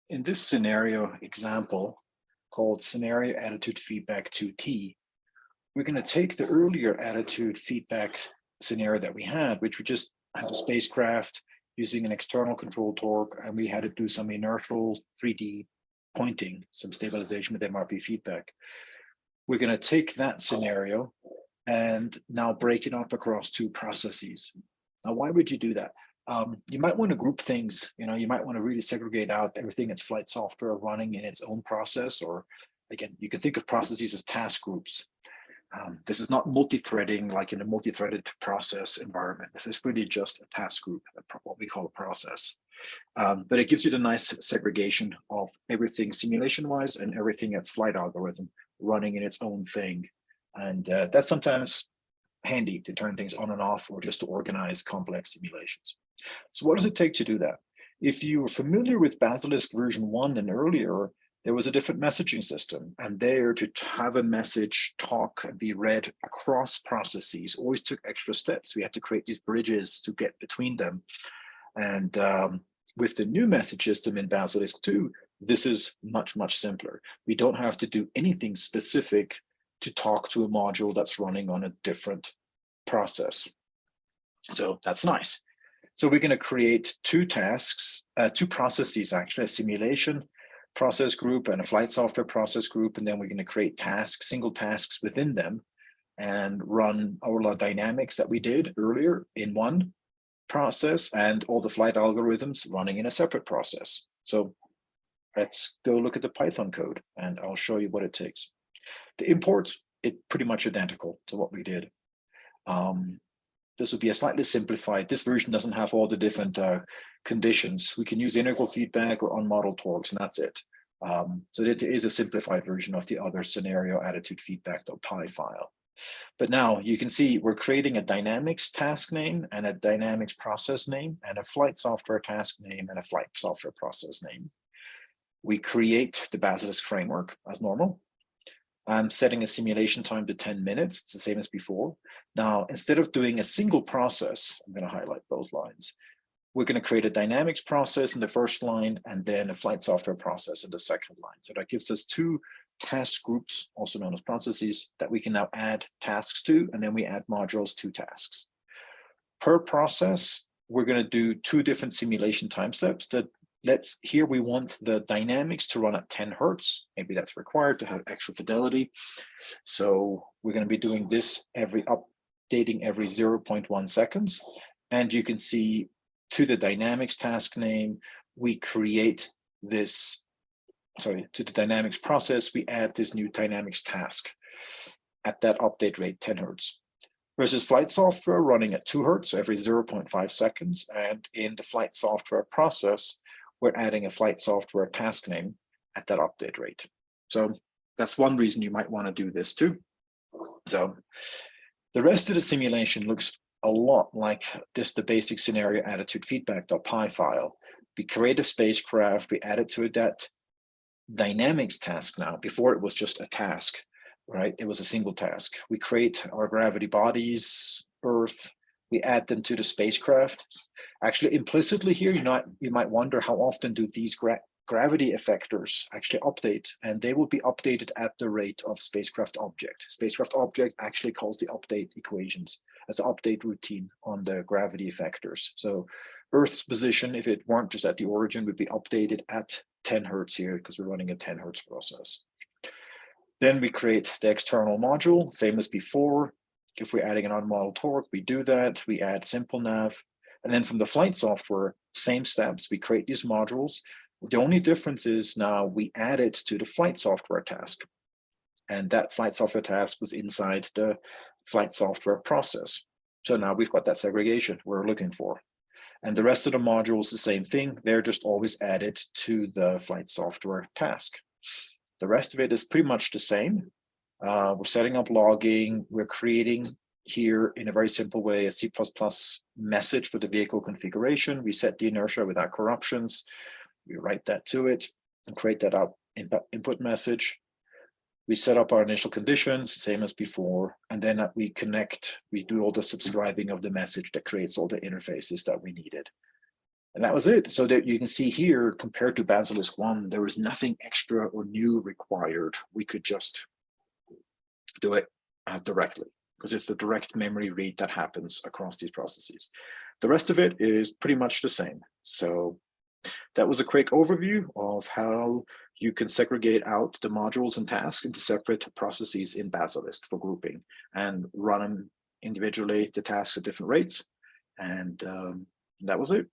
In this scenario example called Scenario Attitude Feedback 2T, we're going to take the earlier attitude feedback scenario that we had, which we just had a spacecraft using an external control torque, and we had to do some inertial 3D pointing, some stabilization with MRP feedback. We're going to take that scenario and now break it up across two processes. Now, why would you do that? You might want to group things. You might want to really segregate out everything that's flight software running in its own process, or again, you can think of processes as task groups. This is not multi-threading like in a multi-threaded process environment. This is really just a task group, what we call a process. But it gives you the nice segregation of everything simulation-wise and everything that's flight algorithm running in its own thing. And that's sometimes handy to turn things on and off, or just to organize complex simulations. So what does it take to do that? If you are familiar with Basilisk version 1 and earlier, there was a different messaging system, and there to have a message talk and be read across processes always took extra steps. We had to create these bridges to get between them. And with the new message system in Basilisk 2, this is much, much simpler. We don't have to do anything specific to talk to a module that's running on a different process. So that's nice. So we're going to create two tasks, two processes actually, a simulation process group and a flight software process group, and then we're going to create tasks, single tasks within them, and run all our dynamics that we did earlier in one process, and all the flight algorithms running in a separate process. So let's go look at the Python code, and I'll show you what it takes. The imports, it's pretty much identical to what we did. This would be a slightly simplified. This version doesn't have all the different conditions. We can use integral feedback or unmodeled torques, and that's it. So it is a simplified version of the other scenario attitude feedback.py file. But now you can see we're creating a dynamics task name and a dynamics process name and a flight software task name and a flight software process name. We create the Basilisk framework as normal. I'm setting a simulation time to 10 minutes. It's the same as before. Now, instead of doing a single process, I'm going to highlight both lines. We're going to create a dynamics process in the first line and then a flight software process in the second line. So that gives us two task groups, also known as processes, that we can now add tasks to, and then we add modules to tasks. Per process, we're going to do two different simulation time steps. Here we want the dynamics to run at 10 Hertz. Maybe that's required to have extra fidelity. So we're going to be doing this updating every 0.1 seconds. And you can see to the dynamics task name, we create this, to the dynamics process, we add this new dynamics task at that update rate, 10 Hertz. Versus flight software running at 2 Hertz, so every 0.5 seconds. And in the flight software process, we're adding a flight software task name at that update rate. So that's one reason you might want to do this too. So the rest of the simulation looks a lot like just the basic scenario attitude feedback.py file. We create a spacecraft, we add it to that dynamics task now. Before it was just a task, right? It was a single task. We create our gravity bodies, Earth, we add them to the spacecraft. Actually, implicitly here, you might wonder how often do these gravity effectors actually update, and they will be updated at the rate of spacecraft object. Spacecraft object actually calls the update equations as an update routine on the gravity effectors. So Earth's position, if it weren't just at the origin, would be updated at 10 Hertz here because we're running a 10 Hertz process. Then we create the external module, same as before. If we're adding an unmodeled torque, we do that. We add simple nav. And then from the flight software, same steps. We create these modules. The only difference is now we add it to the flight software task. And that flight software task was inside the flight software process. So now we've got that segregation we're looking for. And the rest of the modules, the same thing. They're just always added to the flight software task. The rest of it is pretty much the same. We're setting up logging. We're creating here in a very simple way a C++ message for the vehicle configuration. We set the inertia without corruptions. We write that to it and create that input message. We set up our initial conditions, same as before, and then we do all the subscribing of the message that creates all the interfaces that we needed. And that was it. So that you can see here, compared to Basilisk 1, there was nothing extra or new required. We could just do it directly, because it's the direct memory read that happens across these processes. The rest of it is pretty much the same. So that was a quick overview of how you can segregate out the modules and tasks into separate processes in Basilisk for grouping and run them individually, the tasks at different rates. And that was it.